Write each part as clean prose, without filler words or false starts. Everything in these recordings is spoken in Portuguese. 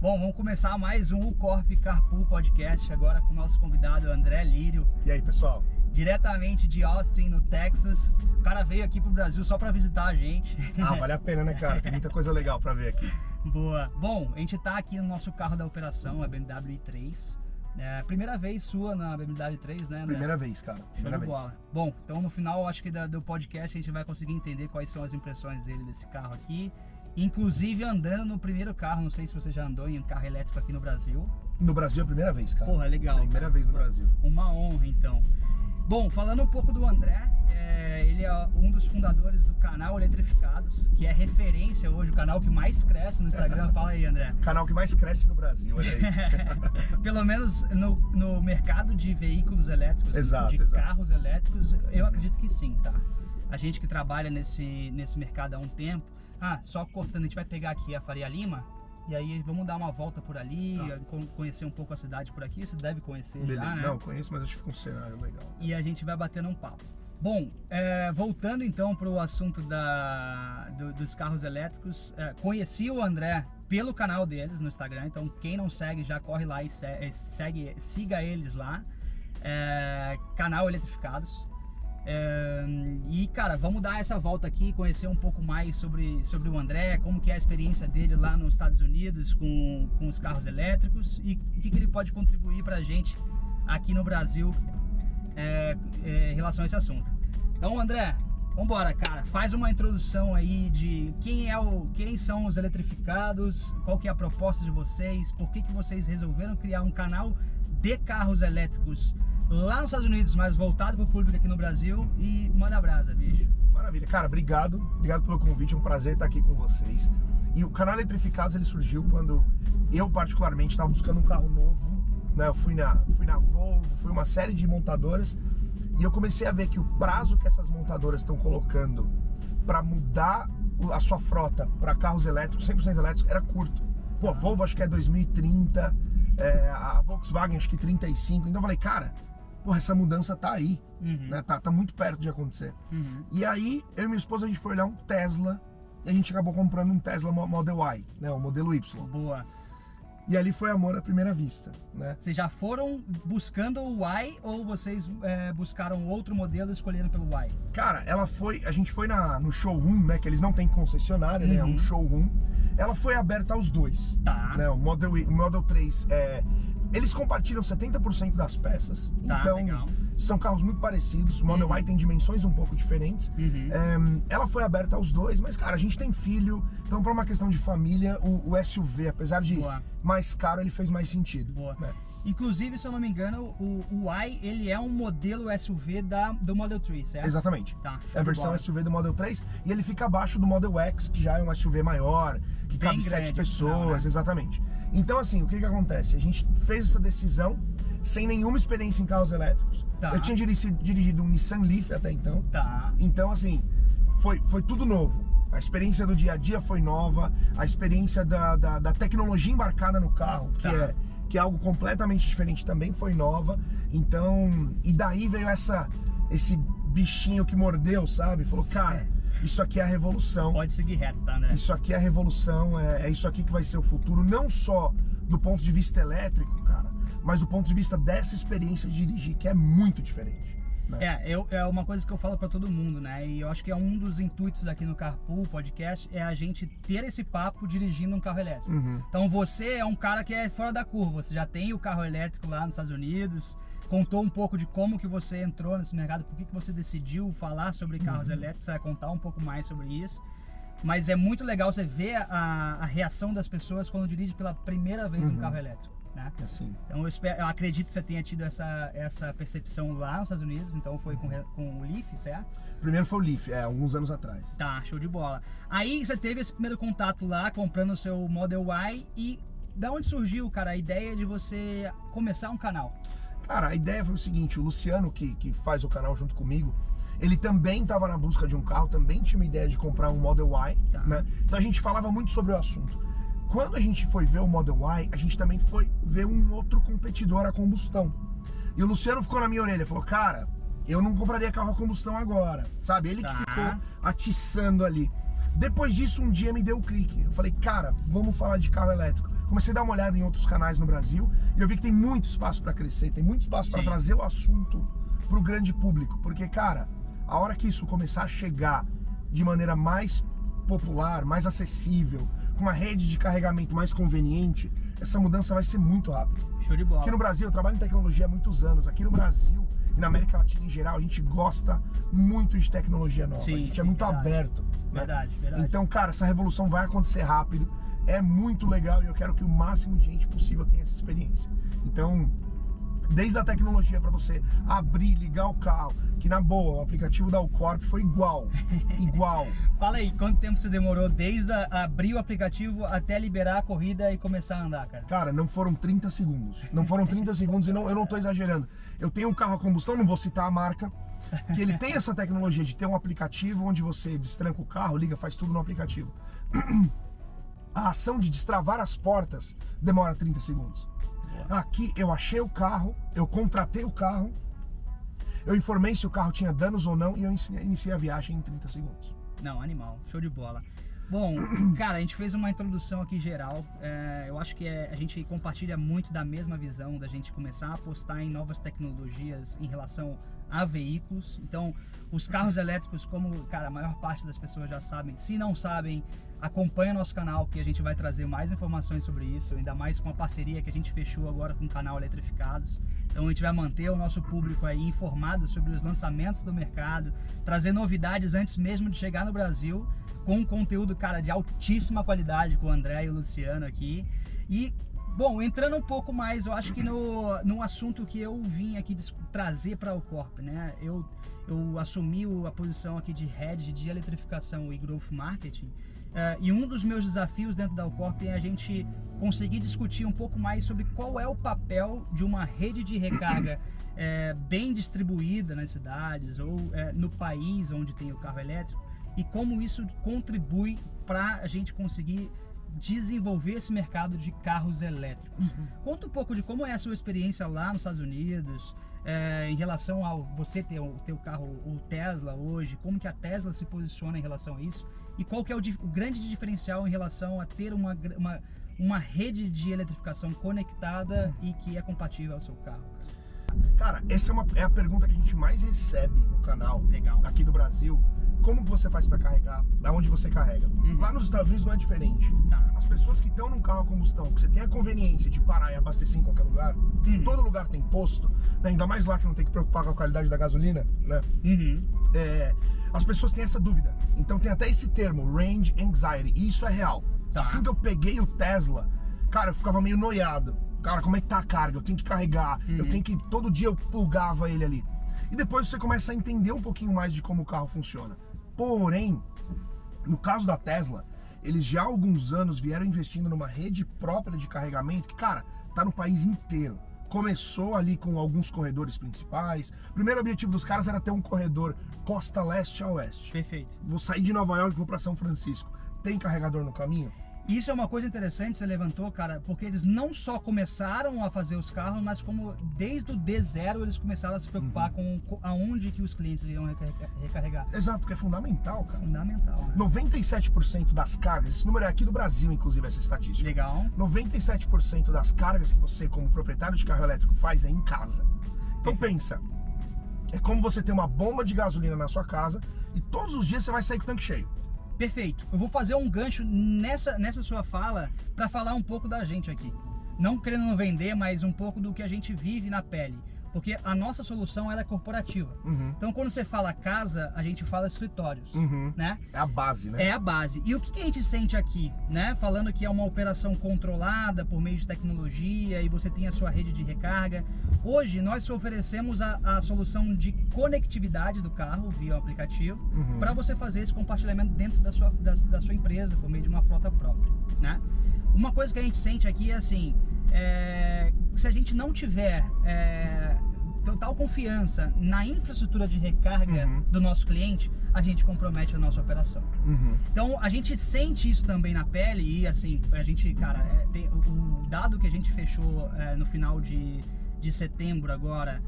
Bom, vamos começar mais um Corp Carpool Podcast, agora com o nosso convidado André Lírio. E aí, pessoal? Diretamente de Austin, no Texas. O cara veio aqui pro Brasil só para visitar a gente. Ah, vale a pena, né, cara? Tem muita coisa legal para ver aqui. Boa. Bom, a gente tá aqui no nosso carro da operação, a BMW i3. Primeira vez sua na BMW i3, né, André? Primeira vez, cara. Primeira vez. Bola. Bom, então no final, acho que do podcast a gente vai conseguir entender quais são as impressões dele desse carro aqui. Inclusive andando no primeiro carro, não sei se você já andou em um carro elétrico aqui no Brasil. No Brasil é a primeira vez, cara. Porra, legal. Primeira vez no Brasil. Uma honra, então. Bom, falando um pouco do André, ele é um dos fundadores do canal Eletrificados, que é referência hoje, o canal que mais cresce no Instagram. Fala aí, André. Canal que mais cresce no Brasil, olha aí. Pelo menos no mercado de veículos elétricos, exato, de carros elétricos, eu acredito que sim, tá? A gente que trabalha nesse mercado há um tempo, só cortando, a gente vai pegar aqui a Faria Lima, e aí vamos dar uma volta por ali, conhecer um pouco a cidade por aqui. Você deve conhecer. Beleza. Já, né? Não, conheço, mas acho que fica um cenário legal. E a gente vai batendo um papo. Bom, voltando então para o assunto dos carros elétricos, conheci o André pelo canal deles no Instagram, então quem não segue já corre lá e siga eles lá, canal Eletrificados. E cara, vamos dar essa volta aqui, conhecer um pouco mais sobre o André, como que é a experiência dele lá nos Estados Unidos com os carros elétricos e o que ele pode contribuir pra gente aqui no Brasil em relação a esse assunto. Então, André, vambora, cara, faz uma introdução aí de quem são os eletrificados, qual que é a proposta de vocês, por que vocês resolveram criar um canal de carros elétricos lá nos Estados Unidos, mas voltado para o público aqui no Brasil, e manda brasa, bicho. Maravilha, cara, obrigado pelo convite, é um prazer estar aqui com vocês. E o canal Eletrificados, ele surgiu quando eu particularmente estava buscando um carro novo, né? Eu fui na Volvo, fui uma série de montadoras, e eu comecei a ver que o prazo que essas montadoras estão colocando para mudar a sua frota para carros elétricos, 100% elétricos, era curto. Pô, a Volvo acho que é 2030, a Volkswagen acho que 35, então eu falei, cara, porra, essa mudança tá aí, né? Tá muito perto de acontecer. E aí, eu e minha esposa, a gente foi olhar um Tesla, e a gente acabou comprando um Tesla Model Y, né? O modelo Y. Boa. E ali foi amor à primeira vista, né? Vocês já foram buscando o Y ou vocês buscaram outro modelo e escolheram pelo Y? Cara, a gente foi no showroom, né? Que eles não têm concessionária, né? É um showroom. Ela foi aberta aos dois. Tá. Né? O Model 3 eles compartilham 70% das peças, então legal. São carros muito parecidos. O Model Y tem dimensões um pouco diferentes. Ela foi aberta aos dois, mas cara, a gente tem filho, então para uma questão de família, o SUV, apesar de mais caro, ele fez mais sentido. Boa. Né? Inclusive, se eu não me engano, o Y, ele é um modelo SUV do Model 3, certo? Exatamente. Tá, é a versão SUV do Model 3 e ele fica abaixo do Model X, que já é um SUV maior, que cabe 7 pessoas, né? Exatamente. Então assim, o que acontece? A gente fez essa decisão sem nenhuma experiência em carros elétricos. Eu tinha dirigido um Nissan Leaf até então. Então assim, foi tudo novo. A experiência do dia a dia foi nova, a experiência da tecnologia embarcada no carro, que é algo completamente diferente, também foi nova. Então, e daí veio esse bichinho que mordeu, sabe? Falou, cara, isso aqui é a revolução. Pode seguir reto, tá, né? Isso aqui é a revolução, é isso aqui que vai ser o futuro, não só do ponto de vista elétrico, cara, mas do ponto de vista dessa experiência de dirigir, que é muito diferente. Né? É uma coisa que eu falo pra todo mundo, né? E eu acho que é um dos intuitos aqui no Carpool Podcast, é a gente ter esse papo dirigindo um carro elétrico. Então você é um cara que é fora da curva, você já tem o carro elétrico lá nos Estados Unidos, contou um pouco de como que você entrou nesse mercado, por que você decidiu falar sobre carros elétricos, você vai contar um pouco mais sobre isso. Mas é muito legal você ver a reação das pessoas quando dirige pela primeira vez um carro elétrico. Né? Assim. Então eu acredito que você tenha tido essa percepção lá nos Estados Unidos, então foi com o Leaf, certo? Primeiro foi o Leaf, alguns anos atrás. Tá, show de bola. Aí você teve esse primeiro contato lá, comprando o seu Model Y, e da onde surgiu, cara, a ideia de você começar um canal? Cara, a ideia foi o seguinte, o Luciano, que faz o canal junto comigo, ele também estava na busca de um carro, também tinha uma ideia de comprar um Model Y, né? Então a gente falava muito sobre o assunto. Quando a gente foi ver o Model Y, a gente também foi ver um outro competidor a combustão. E o Luciano ficou na minha orelha, falou, cara, eu não compraria carro a combustão agora, sabe? Ele que ficou atiçando ali. Depois disso, um dia me deu o clique. Eu falei, cara, vamos falar de carro elétrico. Comecei a dar uma olhada em outros canais no Brasil e eu vi que tem muito espaço para crescer, tem muito espaço para trazer o assunto pro grande público. Porque, cara, a hora que isso começar a chegar de maneira mais popular, mais acessível, com uma rede de carregamento mais conveniente, essa mudança vai ser muito rápida. Show de bola. Aqui no Brasil, eu trabalho em tecnologia há muitos anos. Aqui no Brasil e na América Latina em geral, a gente gosta muito de tecnologia nova. Sim, a gente é muito verdade. aberto. Né? Verdade. Então, cara, essa revolução vai acontecer rápido. É muito legal e eu quero que o máximo de gente possível tenha essa experiência. Então, desde a tecnologia para você abrir, ligar o carro, que na boa, o aplicativo da Allcorp foi igual. Fala aí, quanto tempo você demorou desde abrir o aplicativo até liberar a corrida e começar a andar, cara? Cara, não foram 30 segundos. Não foram 30 segundos e eu não tô exagerando. Eu tenho um carro a combustão, não vou citar a marca, que ele tem essa tecnologia de ter um aplicativo onde você destranca o carro, liga, faz tudo no aplicativo. A ação de destravar as portas demora 30 segundos. Aqui eu achei o carro, eu contratei o carro, eu informei se o carro tinha danos ou não e eu iniciei a viagem em 30 segundos. Não, animal, show de bola. Bom, cara, a gente fez uma introdução aqui geral. Eu acho que a gente compartilha muito da mesma visão da gente começar a apostar em novas tecnologias em relação a veículos. Então, os carros elétricos, como, cara, a maior parte das pessoas já sabem, se não sabem, acompanha o nosso canal, que a gente vai trazer mais informações sobre isso, ainda mais com a parceria que a gente fechou agora com o canal Eletrificados. Então a gente vai manter o nosso público aí informado sobre os lançamentos do mercado, trazer novidades antes mesmo de chegar no Brasil, com um conteúdo, cara, de altíssima qualidade com o André e o Luciano aqui. E, bom, entrando um pouco mais, eu acho que no assunto que eu vim aqui trazer para a Allcorp, né? Eu assumi a posição aqui de Head de Eletrificação e Growth Marketing. E um dos meus desafios dentro da Allcorp é a gente conseguir discutir um pouco mais sobre qual é o papel de uma rede de recarga bem distribuída nas cidades ou no país onde tem o carro elétrico e como isso contribui para a gente conseguir desenvolver esse mercado de carros elétricos. Conta um pouco de como é a sua experiência lá nos Estados Unidos, em relação a você ter o teu carro, o Tesla hoje, como que a Tesla se posiciona em relação a isso e qual que é o grande diferencial em relação a ter uma rede de eletrificação conectada e que é compatível ao seu carro. Cara, essa é a pergunta que a gente mais recebe no canal. Legal. Aqui do Brasil. Como que você faz para carregar? Da onde você carrega? Lá nos Estados Unidos não é diferente. As pessoas que estão num carro a combustão, que você tem a conveniência de parar e abastecer em qualquer lugar, todo lugar tem posto, né? Ainda mais lá que não tem que preocupar com a qualidade da gasolina, né? As pessoas têm essa dúvida. Então tem até esse termo, range anxiety, e isso é real. Assim que eu peguei o Tesla, cara, eu ficava meio noiado. Cara, como é que tá a carga? Eu tenho que carregar, eu tenho que... Todo dia eu plugava ele ali. E depois você começa a entender um pouquinho mais de como o carro funciona. Porém, no caso da Tesla, eles já há alguns anos vieram investindo numa rede própria de carregamento que, cara, tá no país inteiro. Começou ali com alguns corredores principais. O primeiro objetivo dos caras era ter um corredor costa leste a oeste. Perfeito. Vou sair de Nova York e vou para São Francisco. Tem carregador no caminho? Isso é uma coisa interessante que você levantou, cara, porque eles não só começaram a fazer os carros, mas como desde o D0 eles começaram a se preocupar com aonde que os clientes iriam recarregar. Exato, porque é fundamental, cara. Fundamental, né? 97% das cargas, esse número é aqui do Brasil, inclusive, essa estatística. Legal. 97% das cargas que você, como proprietário de carro elétrico, faz é em casa. Então pensa, é como você ter uma bomba de gasolina na sua casa e todos os dias você vai sair com o tanque cheio. Perfeito. Eu vou fazer um gancho nessa sua fala para falar um pouco da gente aqui. Não querendo vender, mas um pouco do que a gente vive na pele. Porque a nossa solução ela é corporativa. Então quando você fala casa, a gente fala escritórios, né? É a base, né? É a base. E o que a gente sente aqui, né? Falando que é uma operação controlada por meio de tecnologia e você tem a sua rede de recarga. Hoje nós oferecemos a solução de conectividade do carro via o aplicativo para você fazer esse compartilhamento dentro da sua empresa por meio de uma frota própria, né? Uma coisa que a gente sente aqui é assim, se a gente não tiver total confiança na infraestrutura de recarga do nosso cliente, a gente compromete a nossa operação. Então a gente sente isso também na pele e assim, a gente, cara, o dado que a gente fechou no final de setembro agora,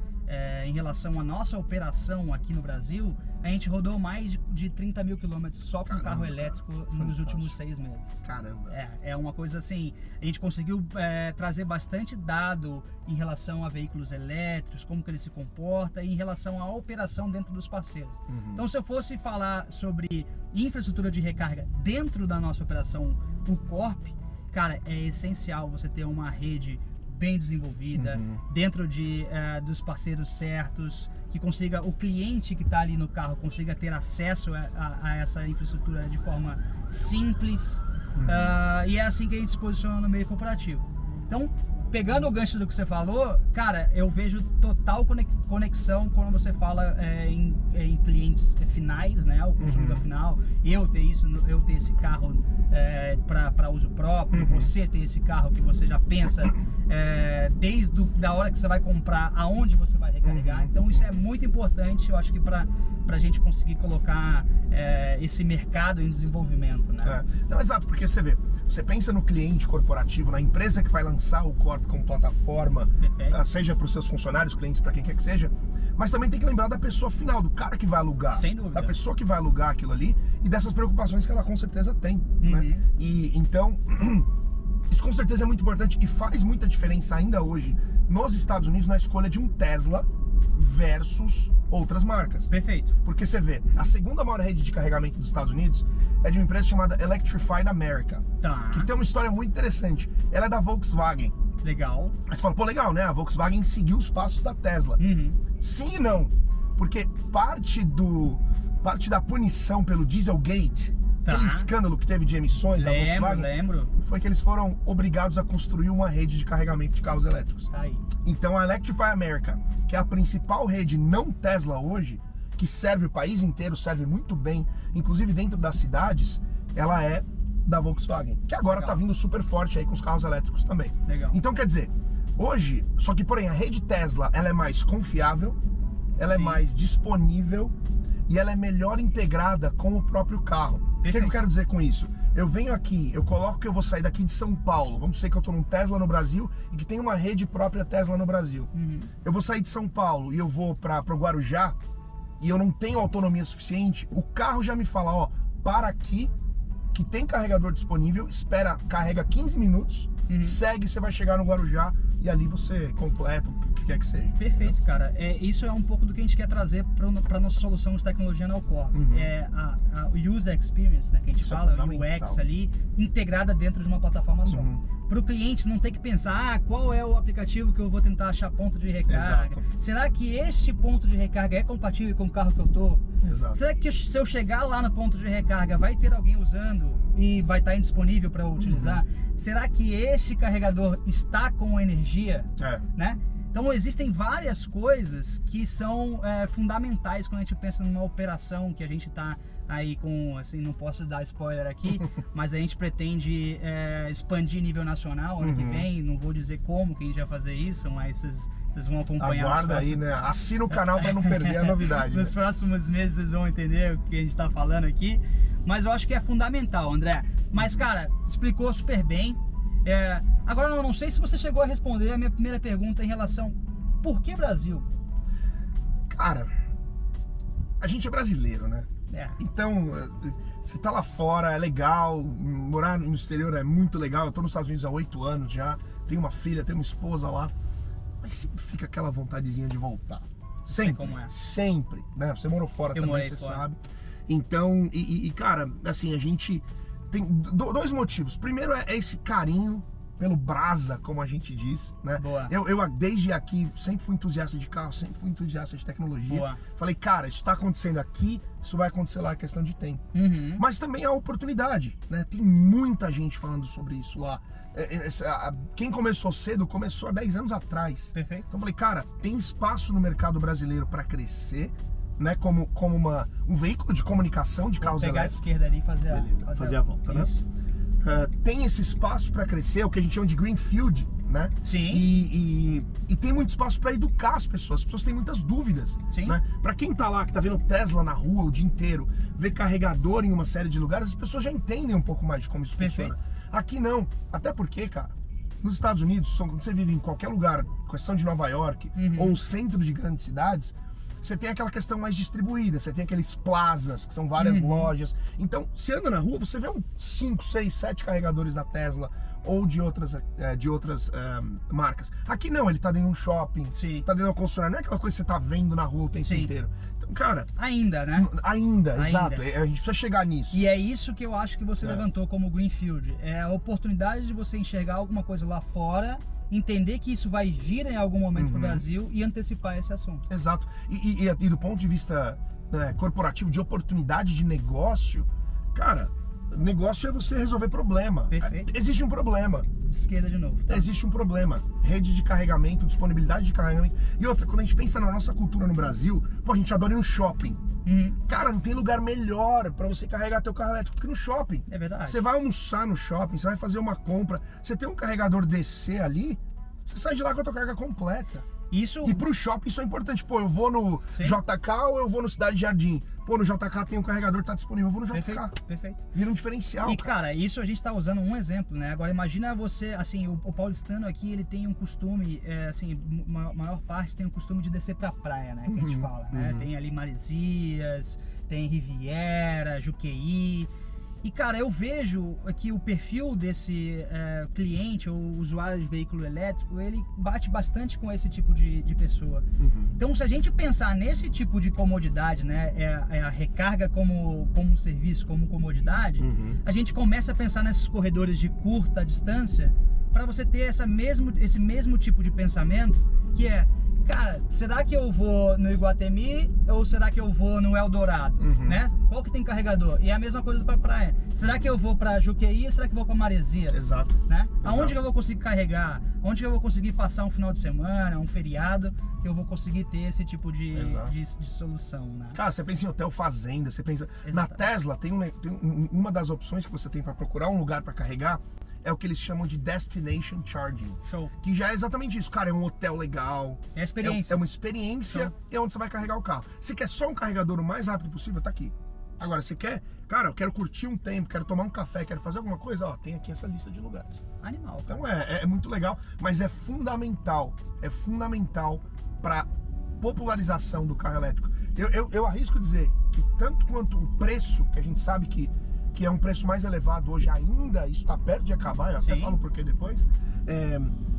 em relação à nossa operação aqui no Brasil, a gente rodou mais de 30 mil quilômetros só com carro elétrico nos últimos 6 meses. Caramba. É uma coisa assim, a gente conseguiu trazer bastante dado em relação a veículos elétricos, como que ele se comporta e em relação à operação dentro dos parceiros. Então, se eu fosse falar sobre infraestrutura de recarga dentro da nossa operação, o Corp, cara, é essencial você ter uma rede bem desenvolvida, dentro dos parceiros certos, que consiga, o cliente que está ali no carro consiga ter acesso a essa infraestrutura de forma simples, e é assim que a gente se posiciona no meio corporativo. Então, pegando o gancho do que você falou, cara, eu vejo total conexão quando você fala em clientes finais, né, o consumidor final, eu ter esse carro para uso próprio, você ter esse carro que você já pensa desde da hora que você vai comprar, aonde você vai recarregar. Então isso é muito importante, eu acho que para a gente conseguir colocar esse mercado em desenvolvimento, né? Não, exato, porque você pensa no cliente corporativo, na empresa que vai lançar o Corp como plataforma, seja para os seus funcionários, clientes, para quem quer que seja, mas também tem que lembrar da pessoa final, do cara que vai alugar, sem dúvida, da pessoa que vai alugar aquilo ali e dessas preocupações que ela com certeza tem, né? E então isso com certeza é muito importante e faz muita diferença ainda hoje nos Estados Unidos na escolha de um Tesla versus outras marcas. Perfeito. Porque você vê, a segunda maior rede de carregamento dos Estados Unidos é de uma empresa chamada Electrified America, que tem uma história muito interessante. Ela é da Volkswagen. Legal. Aí você fala, pô, legal, né? A Volkswagen seguiu os passos da Tesla. Sim e não, porque parte da punição pelo Dieselgate, aquele escândalo que teve de emissões da Volkswagen, foi que eles foram obrigados a construir uma rede de carregamento de carros elétricos. Tá aí. Então a Electrify America, que é a principal rede não Tesla hoje, que serve o país inteiro, serve muito bem, inclusive dentro das cidades, ela é da Volkswagen, que agora está vindo super forte aí com os carros elétricos também. Legal. Então quer dizer, hoje, só que porém a rede Tesla, ela é mais confiável, ela é mais disponível e ela é melhor integrada com o próprio carro. O que eu quero dizer com isso? Eu venho aqui, eu coloco que eu vou sair daqui de São Paulo, vamos dizer que eu estou num Tesla no Brasil e que tem uma rede própria Tesla no Brasil. Eu vou sair de São Paulo e eu vou para o Guarujá e eu não tenho autonomia suficiente, o carro já me fala, ó, para aqui, que tem carregador disponível, espera, carrega 15 minutos, segue, você vai chegar no Guarujá e ali você completa o que quer que seja. Perfeito, cara. Isso é um pouco do que a gente quer trazer para nossa solução de tecnologia na Alcorp. A user experience, né, que a gente fala, o UX ali, integrada dentro de uma plataforma só. Para o cliente não ter que pensar, qual é o aplicativo que eu vou tentar achar ponto de recarga? Será que este ponto de recarga é compatível com o carro que eu tô? Será que se eu chegar lá no ponto de recarga vai ter alguém usando e vai estar indisponível para eu utilizar? Será que este carregador está com energia? Né? Então existem várias coisas que são fundamentais quando a gente pensa numa operação que a gente está aí com, assim, não posso dar spoiler aqui, mas a gente pretende expandir nível nacional ano que vem, não vou dizer como que a gente vai fazer isso, mas vocês vão acompanhar. Aguarda aí, né? Assina o canal para não perder a novidade. Nos próximos meses vocês vão entender o que a gente está falando aqui, mas eu acho que é fundamental, André. Mas, cara, explicou super bem. Agora, eu não sei se você chegou a responder a minha primeira pergunta em relação, por que Brasil? Cara, a gente é brasileiro, né? Então, você tá lá fora, é legal, morar no exterior é muito legal. Eu tô nos Estados Unidos há 8 anos já, tenho uma filha, tenho uma esposa lá, mas sempre fica aquela vontadezinha de voltar. Sempre, sempre, né? Você morou fora também, você sabe. Então, cara, assim, a gente tem dois motivos. Primeiro é esse carinho pelo Brasa, como a gente diz, né? Eu desde aqui sempre fui entusiasta de carro, sempre fui entusiasta de tecnologia. Falei, cara, isso está acontecendo aqui, isso vai acontecer lá, é questão de tempo. Mas também a oportunidade, né? Tem muita gente falando sobre isso lá. Quem começou cedo, começou há 10 anos atrás. Perfeito. Então eu falei, cara, tem espaço no mercado brasileiro para crescer, né? Como um veículo de comunicação de carros elétricos. Pegar a esquerda ali e fazer a volta, né? Tem esse espaço para crescer, o que a gente chama de greenfield, né? Sim. E tem muito espaço para educar as pessoas têm muitas dúvidas. Sim. Né? Para quem tá lá, que tá vendo Tesla na rua o dia inteiro, vê carregador em uma série de lugares, as pessoas já entendem um pouco mais de como isso funciona. Aqui não, até porque, cara, nos Estados Unidos, quando você vive em qualquer lugar, questão de Nova York, ou o centro de grandes cidades, você tem aquela questão mais distribuída, você tem aqueles plazas, que são várias lojas. Então, você anda na rua, você vê 5, 6, 7 carregadores da Tesla ou de outras marcas. Aqui não, ele tá dentro de um shopping, Sim. tá dentro de uma concessionária, não é aquela coisa que você tá vendo na rua o tempo Sim. inteiro. Então, cara... Ainda, né? Ainda, exato. A gente precisa chegar nisso. E é isso que eu acho que você levantou como Greenfield. É a oportunidade de você enxergar alguma coisa lá fora, entender que isso vai vir em algum momento pro Brasil e antecipar esse assunto. Exato. E do ponto de vista corporativo, de oportunidade de negócio, cara, negócio é você resolver problema. Perfeito. Existe um problema. Esquerda de novo. Tá? Existe um problema. Rede de carregamento, disponibilidade de carregamento. E outra, quando a gente pensa na nossa cultura no Brasil, pô, a gente adora ir no shopping. Cara, não tem lugar melhor pra você carregar teu carro elétrico do que no shopping. É verdade. Você vai almoçar no shopping, você vai fazer uma compra, você tem um carregador DC ali, você sai de lá com a tua carga completa. Isso... E pro shopping isso é importante. Pô, eu vou no Sim. JK ou eu vou no Cidade Jardim? Pô, no JK tem um carregador que tá disponível, eu vou no JK. Perfeito. Vira um diferencial, E cara, isso a gente tá usando um exemplo, né? Agora imagina você, assim, o paulistano aqui, ele tem um costume, assim, maior parte tem um costume de descer pra praia, né? Que a gente fala, né? Tem ali Maresias, tem Riviera, Juqueí. E cara, eu vejo que o perfil desse cliente ou usuário de veículo elétrico, ele bate bastante com esse tipo de pessoa. Então, se a gente pensar nesse tipo de comodidade, né, a recarga como um serviço, como comodidade, a gente começa a pensar nesses corredores de curta distância para você ter esse mesmo tipo de pensamento, que é, cara, será que eu vou no Iguatemi ou será que eu vou no Eldorado, né? Qual que tem carregador? E é a mesma coisa para praia. Será que eu vou para Juqueí ou será que eu vou para Maresias? Exato. Né? Exato. Aonde que eu vou conseguir carregar? Onde que eu vou conseguir passar um final de semana, um feriado, que eu vou conseguir ter esse tipo de solução, né? Cara, você pensa em hotel fazenda, você pensa... Exatamente. Na Tesla, tem uma das opções que você tem para procurar um lugar para carregar, é o que eles chamam de Destination Charging. Show. Que já é exatamente isso, cara, é um hotel legal. É a experiência. É uma experiência. Show. E é onde você vai carregar o carro. Você quer só um carregador o mais rápido possível, tá aqui. Agora, você quer, cara, eu quero curtir um tempo, quero tomar um café, quero fazer alguma coisa, ó, tem aqui essa lista de lugares. Animal. Cara. Então é muito legal, mas é fundamental para popularização do carro elétrico. Eu arrisco dizer que tanto quanto o preço, que a gente sabe que é um preço mais elevado hoje ainda, isso está perto de acabar, eu até falo por que depois,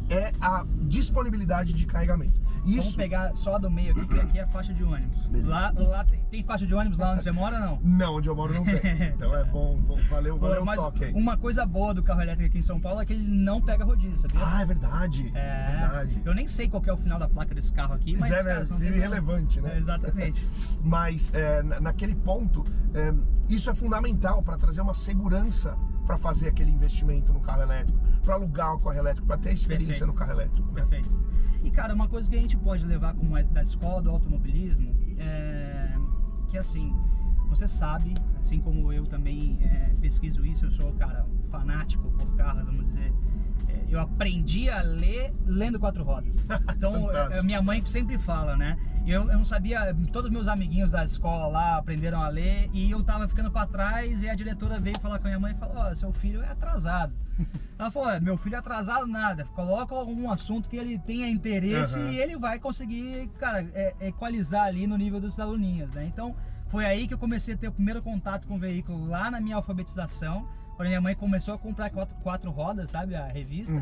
é a disponibilidade de carregamento. Vamos pegar só a do meio aqui, que aqui é a faixa de ônibus. Lá tem faixa de ônibus lá onde você mora, não? Não, onde eu moro não tem. Então é bom, valeu o toque aí. Uma coisa boa do carro elétrico aqui em São Paulo é que ele não pega rodízio, sabia? Ah, é verdade. Verdade. Eu nem sei qual que é o final da placa desse carro aqui, mas... Né? Vira irrelevante, né? Exatamente. Mas naquele ponto, isso é fundamental para trazer uma segurança para fazer aquele investimento no carro elétrico, para alugar o carro elétrico, para ter experiência no carro elétrico. Né? Perfeito. E cara, uma coisa que a gente pode levar como da escola do automobilismo é que assim, você sabe, assim como eu também pesquiso isso, eu sou, cara, fanático por carros, vamos dizer. Eu aprendi a ler lendo 4 rodas. Então, minha mãe sempre fala, né? Eu não sabia, todos os meus amiguinhos da escola lá aprenderam a ler e eu tava ficando pra trás e a diretora veio falar com a minha mãe e falou, ó, seu filho é atrasado. Ela falou, meu filho é atrasado nada, coloca um assunto que ele tenha interesse e ele vai conseguir, cara, equalizar ali no nível dos aluninhos, né? Então, foi aí que eu comecei a ter o primeiro contato com o veículo lá na minha alfabetização. Quando minha mãe começou a comprar 4 rodas, sabe, a revista,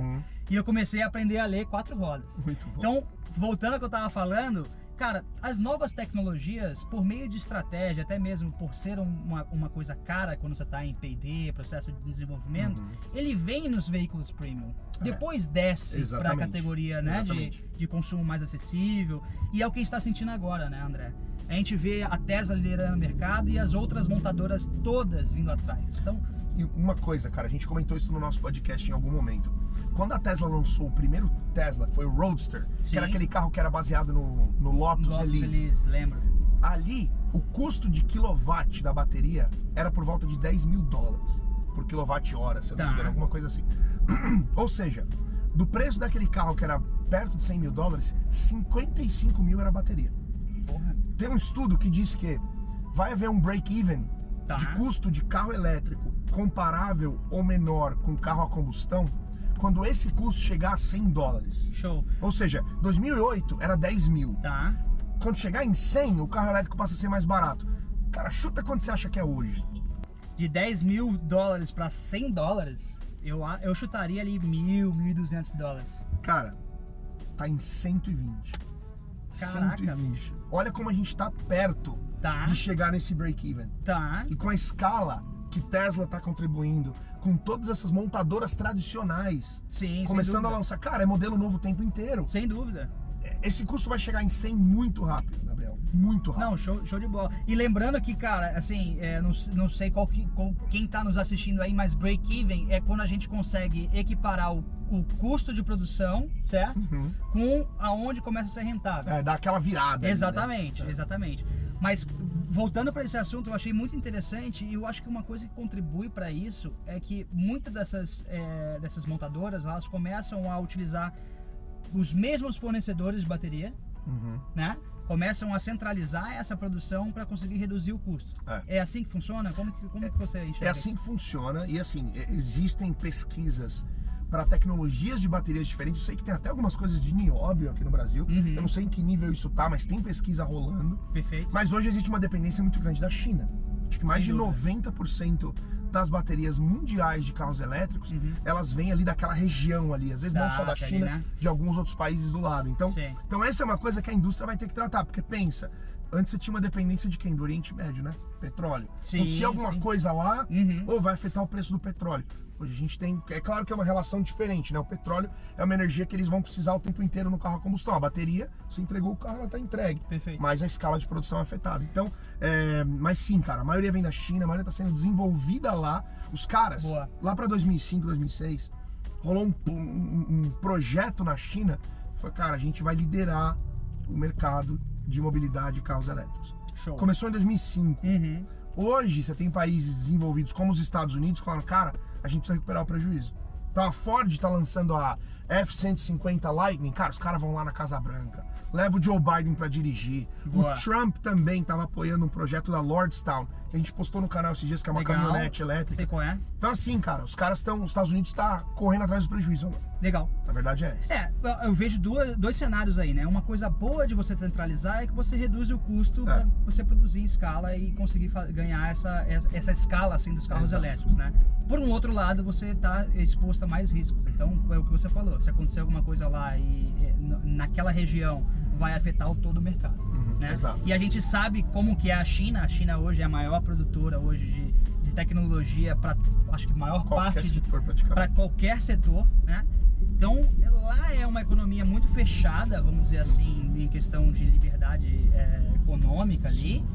e eu comecei a aprender a ler 4 rodas. Muito bom. Então, voltando ao que eu tava falando, cara, as novas tecnologias, por meio de estratégia, até mesmo por ser uma coisa cara quando você está em P&D, processo de desenvolvimento, ele vem nos veículos premium. Depois desce para a categoria, né, de consumo mais acessível, e é o que a gente está sentindo agora, né, André? A gente vê a Tesla liderando o mercado e as outras montadoras todas vindo atrás. Então, e uma coisa, cara, a gente comentou isso no nosso podcast em algum momento. Quando a Tesla lançou o primeiro Tesla, que foi o Roadster, que era aquele carro que era baseado no Lotus Elise, lembro. Ali, o custo de quilowatt da bateria era por volta de $10 mil por quilowatt-hora, se eu não me engano, alguma coisa assim. Ou seja, do preço daquele carro que era perto de $100 mil, 55 mil era a bateria. Porra. Tem um estudo que diz que vai haver um break-even de custo de carro elétrico comparável ou menor com carro a combustão quando esse custo chegar a $100. Show. Ou seja, 2008 era 10 mil. quando chegar em 100, o carro elétrico passa a ser mais barato. Cara, chuta quanto você acha que é hoje? De $10.000 para $100, eu chutaria ali $1.200. Cara, tá em 120. Caraca, 120. bicho. Olha como a gente tá perto Tá. de chegar nesse break-even. Tá. E com a escala que Tesla tá contribuindo, com todas essas montadoras tradicionais Sim, começando sem a dúvida. lançar, cara, é modelo novo o tempo inteiro. Sem dúvida. Esse custo vai chegar em 100 muito rápido, Gabriel. Muito rápido. Não, show de bola. E lembrando que, cara, assim, não sei quem tá nos assistindo aí, mas break-even é quando a gente consegue equiparar o custo de produção, certo? Uhum. Com aonde começa a ser rentável. Dá aquela virada. Exatamente, ali, né? exatamente. Mas voltando para esse assunto, eu achei muito interessante e eu acho que uma coisa que contribui para isso é que muitas dessas montadoras, elas começam a utilizar os mesmos fornecedores de bateria, Uhum. né? Começam a centralizar essa produção para conseguir reduzir o custo. É assim que funciona? Como que você enxerga? É assim que funciona e assim, existem pesquisas para tecnologias de baterias diferentes. Eu sei que tem até algumas coisas de nióbio aqui no Brasil. Uhum. Eu não sei em que nível isso tá, mas tem pesquisa rolando. Perfeito. Mas hoje existe uma dependência muito grande da China. Acho que mais Sem de dúvida. 90% das baterias mundiais de carros elétricos, elas vêm ali daquela região ali, às vezes não só da ali, China, né? de alguns outros países do lado. Então, Sim. então essa é uma coisa que a indústria vai ter que tratar, porque pensa, antes você tinha uma dependência de quem? Do Oriente Médio, né? Petróleo. Sim, Acontecia alguma sim. coisa lá, Uhum. ou vai afetar o preço do petróleo. Hoje a gente tem, é claro que é uma relação diferente, né? O petróleo é uma energia que eles vão precisar o tempo inteiro no carro a combustão. A bateria, você entregou o carro, ela tá entregue. Perfeito. Mas a escala de produção é afetada. Então, mas sim, cara, a maioria vem da China, a maioria tá sendo desenvolvida lá. Os caras, Boa. lá pra 2005, 2006, rolou um projeto na China. Foi, cara, a gente vai liderar o mercado de mobilidade de carros elétricos. Show. Começou em 2005. Uhum. Hoje, você tem países desenvolvidos como os Estados Unidos que falam, cara, a gente precisa recuperar o prejuízo. Então a Ford está lançando a F-150 Lightning, cara, os caras vão lá na Casa Branca, leva o Joe Biden para dirigir. Boa. O Trump também estava apoiando um projeto da Lordstown, que a gente postou no canal esses dias, que é uma Legal. caminhonete elétrica. Sei qual é. Então assim, cara, os Estados Unidos está correndo atrás do prejuízo agora. Legal. A verdade é essa. Eu vejo dois cenários aí, né? Uma coisa boa de você centralizar é que você reduz o custo para você produzir em escala e conseguir ganhar essa escala assim dos carros Exato. elétricos, né? Por um outro lado, você está exposto a mais riscos. Então, é o que você falou. Se acontecer alguma coisa lá e naquela região, vai afetar todo o mercado, né? Exato. E a gente sabe como que é a China. A China hoje é a maior produtora hoje de tecnologia para, acho que maior Qualquer parte setor, praticamente. para qualquer setor, né? Então, lá é uma economia muito fechada, vamos dizer assim, em questão de liberdade econômica ali.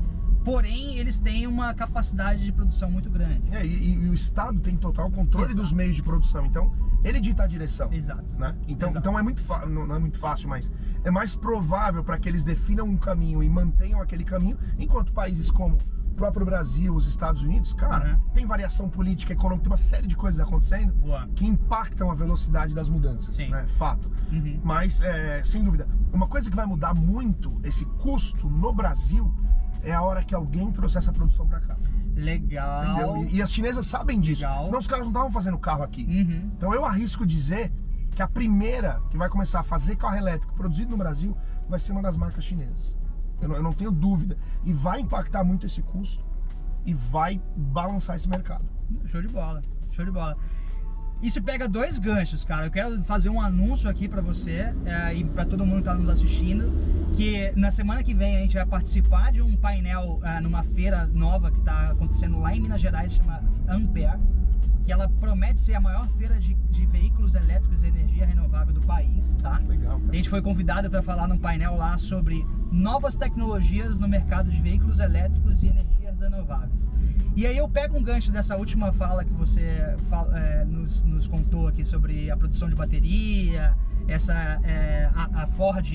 Porém, eles têm uma capacidade de produção muito grande. E o Estado tem total controle Exato. dos meios de produção, então ele dita a direção. Exato. Né? Então, Exato. então é muito não é muito fácil, mas é mais provável para que eles definam um caminho e mantenham aquele caminho, enquanto países como o próprio Brasil, os Estados Unidos, cara, tem variação política, econômica, tem uma série de coisas acontecendo Boa. que impactam a velocidade das mudanças, Sim. né? Fato. Uhum. Mas, sem dúvida, uma coisa que vai mudar muito esse custo no Brasil é a hora que alguém trouxe essa produção para cá. Legal. Entendeu? E as chinesas sabem disso. Legal. Senão os caras não estavam fazendo carro aqui. Uhum. Então eu arrisco dizer que a primeira que vai começar a fazer carro elétrico produzido no Brasil vai ser uma das marcas chinesas. Eu não tenho dúvida. E vai impactar muito esse custo e vai balançar esse mercado. Show de bola. Show de bola. Isso pega dois ganchos, cara. Eu quero fazer um anúncio aqui pra você e pra todo mundo que tá nos assistindo, que na semana que vem a gente vai participar de um painel numa feira nova que tá acontecendo lá em Minas Gerais, chama Ampere, que ela promete ser a maior feira de veículos elétricos e energia renovável do país, tá? Legal, cara. A gente foi convidado para falar num painel lá sobre novas tecnologias no mercado de veículos elétricos e energias renováveis. E aí eu pego um gancho dessa última fala que você nos contou aqui sobre a produção de bateria, a Ford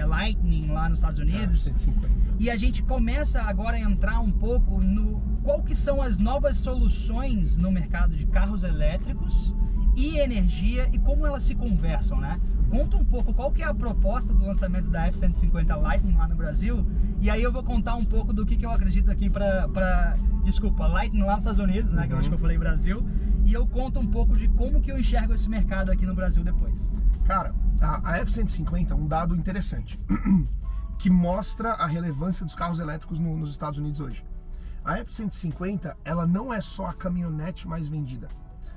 Lightning lá nos Estados Unidos. 150. E a gente começa agora a entrar um pouco no qual que são as novas soluções no mercado de carros elétricos e energia e como elas se conversam, né? Conta um pouco qual que é a proposta do lançamento da F-150 Lightning lá no Brasil, e aí eu vou contar um pouco do que eu acredito aqui desculpa, Lightning lá nos Estados Unidos, né? Que eu acho que eu falei Brasil, e eu conto um pouco de como que eu enxergo esse mercado aqui no Brasil depois. Cara, a F-150 é um dado interessante. que mostra a relevância dos carros elétricos nos Estados Unidos hoje. A F-150, ela não é só a caminhonete mais vendida.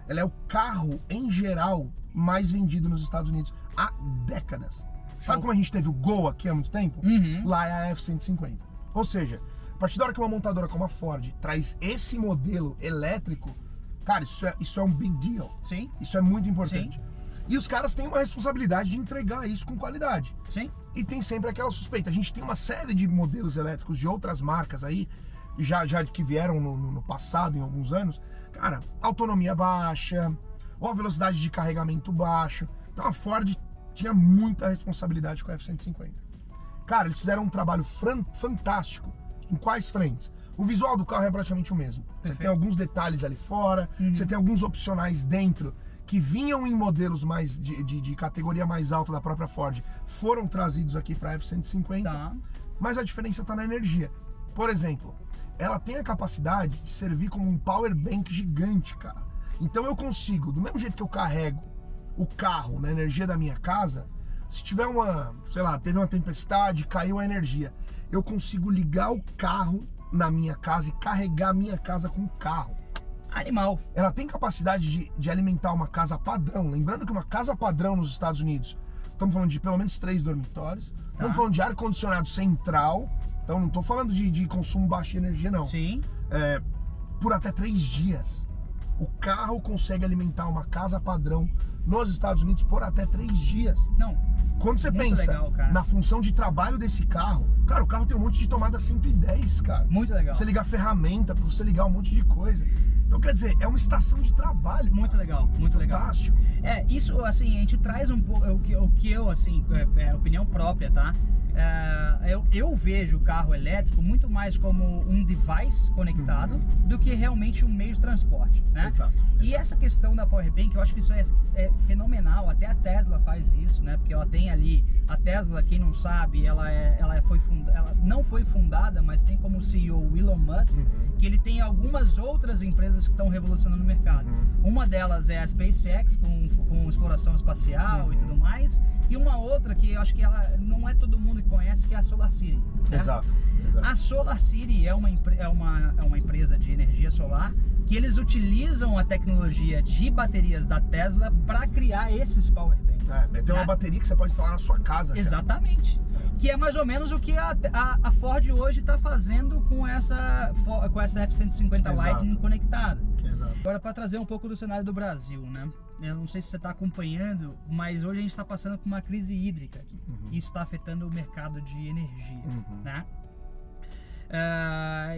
Ela é o carro, em geral, mais vendido nos Estados Unidos há décadas. Sabe como a gente teve o Gol aqui há muito tempo? Lá é a F-150. Ou seja, a partir da hora que uma montadora como a Ford traz esse modelo elétrico, cara, isso é um big deal. Sim. Isso é muito importante. Sim. E os caras têm uma responsabilidade de entregar isso com qualidade. Sim. E tem sempre aquela suspeita. A gente tem uma série de modelos elétricos de outras marcas aí, já que vieram no passado, em alguns anos. Cara, autonomia baixa, ou a velocidade de carregamento baixo. Então a Ford tinha muita responsabilidade com a F-150. Cara, eles fizeram um trabalho fantástico. Em quais frentes? O visual do carro é praticamente o mesmo. Você tem alguns detalhes ali fora, você tem alguns opcionais dentro que vinham em modelos mais de categoria mais alta da própria Ford, foram trazidos aqui para a F-150, mas a diferença está na energia. Por exemplo, ela tem a capacidade de servir como um power bank gigante, cara. Então eu consigo, do mesmo jeito que eu carrego o carro na energia da minha casa, se tiver teve uma tempestade, caiu a energia, eu consigo ligar o carro na minha casa e carregar a minha casa com o carro. Animal. Ela tem capacidade de alimentar uma casa padrão. Lembrando que uma casa padrão nos Estados Unidos, estamos falando de pelo menos 3 dormitórios, estamos falando de ar-condicionado central, então não estou falando de consumo baixo de energia, não. Sim. Por até 3 dias. O carro consegue alimentar uma casa padrão nos Estados Unidos por até 3 dias. Não. Quando você pensa legal, na função de trabalho desse carro, cara, o carro tem um monte de tomada 110, cara. Muito legal. Você ligar ferramenta, pra você ligar um monte de coisa. Então, quer dizer, é uma estação de trabalho. Muito legal, muito fantástico. Legal. Isso, assim, a gente traz um pouco, o que eu, assim, opinião própria, tá? Eu vejo o carro elétrico muito mais como um device conectado do que realmente um meio de transporte, né? Exato. E essa questão da Powerbank, eu acho que isso é fenomenal. Até a Tesla faz isso, né? Porque ela tem ali, a Tesla, quem não sabe, ela não foi fundada, mas tem como CEO o Elon Musk, que ele tem algumas outras empresas que estão revolucionando o mercado. Uma delas é a SpaceX, com exploração espacial e tudo mais, e uma outra que eu acho que ela não é todo mundo que conhece, que é a SolarCity, certo? Exato. A SolarCity é uma empresa de energia solar que eles utilizam a tecnologia de baterias da Tesla para criar esses powerbanks. Tem uma bateria que você pode instalar na sua casa. Exatamente. Já. Que é mais ou menos o que a Ford hoje está fazendo com essa F-150 Lightning conectada. Exato. Agora, para trazer um pouco do cenário do Brasil, né? Eu não sei se você está acompanhando, mas hoje a gente está passando por uma crise hídrica aqui. Isso está afetando o mercado de energia, né?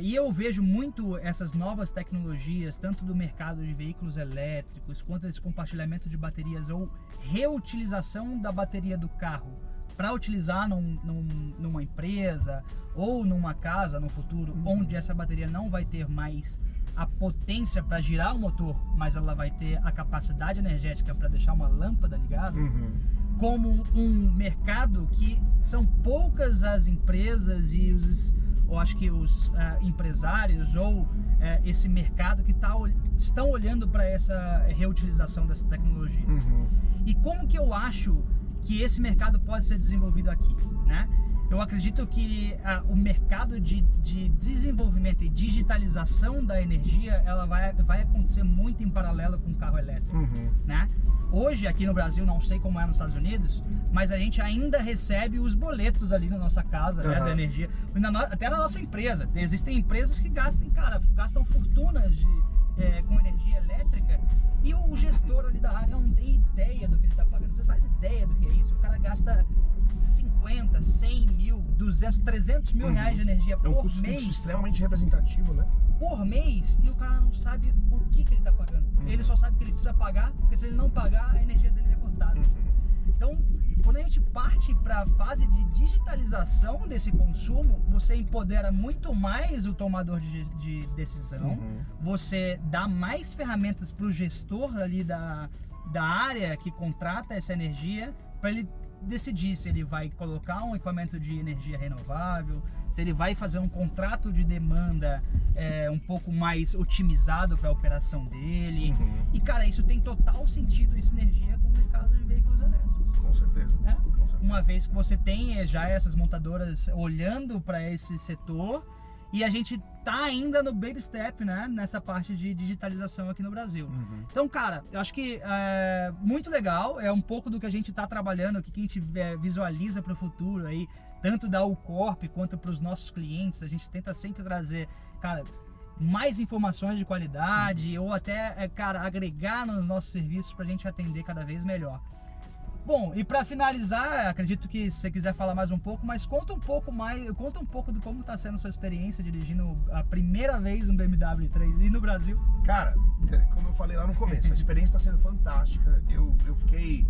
E eu vejo muito essas novas tecnologias, tanto do mercado de veículos elétricos, quanto esse compartilhamento de baterias ou reutilização da bateria do carro para utilizar numa empresa ou numa casa no futuro, onde essa bateria não vai ter mais a potência para girar o motor, mas ela vai ter a capacidade energética para deixar uma lâmpada ligada, como um mercado que são poucas as empresas e os empresários ou esse mercado que estão olhando para essa reutilização dessa tecnologia. E como que eu acho que esse mercado pode ser desenvolvido aqui, né? Eu acredito que o mercado de desenvolvimento e digitalização da energia, ela vai acontecer muito em paralelo com o carro elétrico, né? Hoje, aqui no Brasil, não sei como é nos Estados Unidos, mas a gente ainda recebe os boletos ali na nossa casa, né, da energia. Até na nossa empresa. Existem empresas que gastam fortunas com energia elétrica e o gestor ali da área não tem ideia do que ele está pagando. Você faz ideia do que é isso? O cara gasta 50, 100 mil, 200, 300 mil reais de energia por mês. É um custo fixo extremamente representativo, né? Por mês, e o cara não sabe o que ele está pagando. Ele só sabe que ele precisa pagar, porque se ele não pagar, a energia dele é cortada. Então, quando a gente parte para a fase de digitalização desse consumo, você empodera muito mais o tomador de decisão, você dá mais ferramentas para o gestor ali da área que contrata essa energia, para ele decidir se ele vai colocar um equipamento de energia renovável, se ele vai fazer um contrato de demanda um pouco mais otimizado para a operação dele. E, cara, isso tem total sentido e sinergia com o mercado de veículos elétricos. Com certeza. Né? Com certeza. Uma vez que você tem já essas montadoras olhando para esse setor, e a gente tá ainda no baby step, né, nessa parte de digitalização aqui no Brasil. Então, cara, eu acho que é muito legal, é um pouco do que a gente tá trabalhando, o que a gente visualiza para o futuro aí, tanto da Ucorp quanto para os nossos clientes. A gente tenta sempre trazer, cara, mais informações de qualidade ou até, cara, agregar nos nossos serviços para a gente atender cada vez melhor. Bom, e para finalizar, acredito que se você quiser falar mais um pouco, mas conta um pouco de como está sendo a sua experiência dirigindo a primeira vez um BMW 3i no Brasil. Cara, como eu falei lá no começo, a experiência está sendo fantástica. Eu fiquei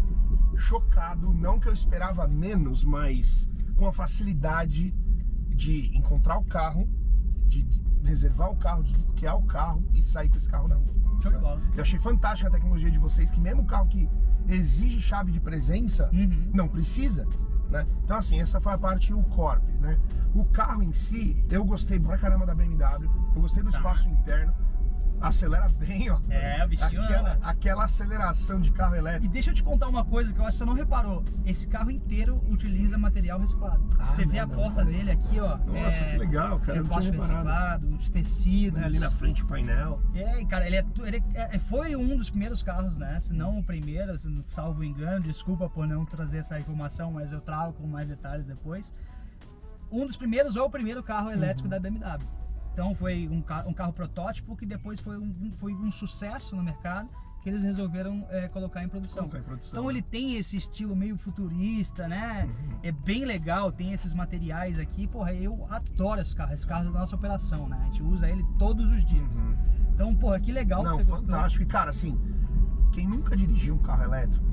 chocado, não que eu esperava menos, mas com a facilidade de encontrar o carro, de reservar o carro, desbloquear o carro e sair com esse carro na rua. Show de bola. Eu achei fantástica a tecnologia de vocês, que mesmo o carro que exige chave de presença, não precisa, né? Então assim, essa foi a parte Ucorp, né? O carro em si, eu gostei pra caramba da BMW, eu gostei do espaço interno, acelera bem, ó. É, o bichinho aquela aceleração de carro elétrico. E deixa eu te contar uma coisa que eu acho que você não reparou. Esse carro inteiro utiliza material reciclado. Você vê a porta dele aqui, ó. Nossa, que legal, cara. Eu tinha reciclado, os tecidos. Ali na frente o painel. Cara, ele foi um dos primeiros carros, né? Se não o primeiro, salvo engano. Desculpa por não trazer essa informação, mas eu trago com mais detalhes depois. Um dos primeiros ou o primeiro carro elétrico da BMW. Então foi um carro protótipo que depois foi um sucesso no mercado, que eles resolveram colocar em produção. Então ele tem esse estilo meio futurista, né? É bem legal, tem esses materiais aqui. Porra, eu adoro esse carro da nossa operação, né? A gente usa ele todos os dias. Então, porra, que legal que você gostou. Fantástico. E cara, assim, quem nunca dirigiu um carro elétrico,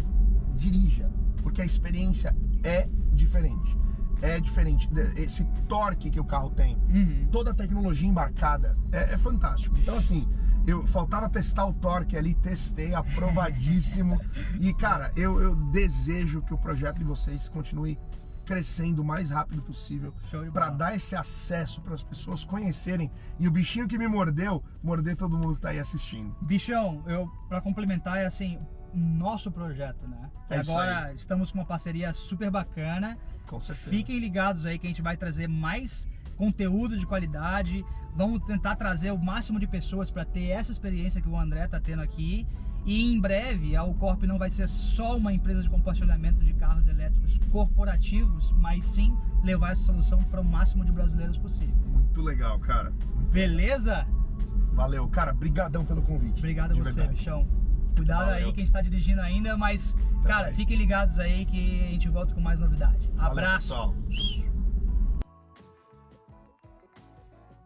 dirija, porque a experiência é diferente. Esse torque que o carro tem, toda a tecnologia embarcada é fantástico. Então assim, faltava testar o torque ali, testei, aprovadíssimo. E cara, eu desejo que o projeto de vocês continue crescendo o mais rápido possível para dar esse acesso para as pessoas conhecerem, e o bichinho que me morder todo mundo que tá aí assistindo. Bichão, para complementar, é assim, nosso projeto, né? Agora estamos com uma parceria super bacana. Com certeza. Fiquem ligados aí que a gente vai trazer mais conteúdo de qualidade. Vamos tentar trazer o máximo de pessoas para ter essa experiência que o André está tendo aqui. E em breve a Ucorp não vai ser só uma empresa de compartilhamento de carros elétricos corporativos, mas sim levar essa solução para o máximo de brasileiros possível. Muito legal, cara. Beleza? Valeu, cara. Brigadão pelo convite. Obrigado a você, bichão. Cuidado aí quem está dirigindo ainda, mas, cara, fiquem ligados aí que a gente volta com mais novidade. Abraço! Valeu, pessoal.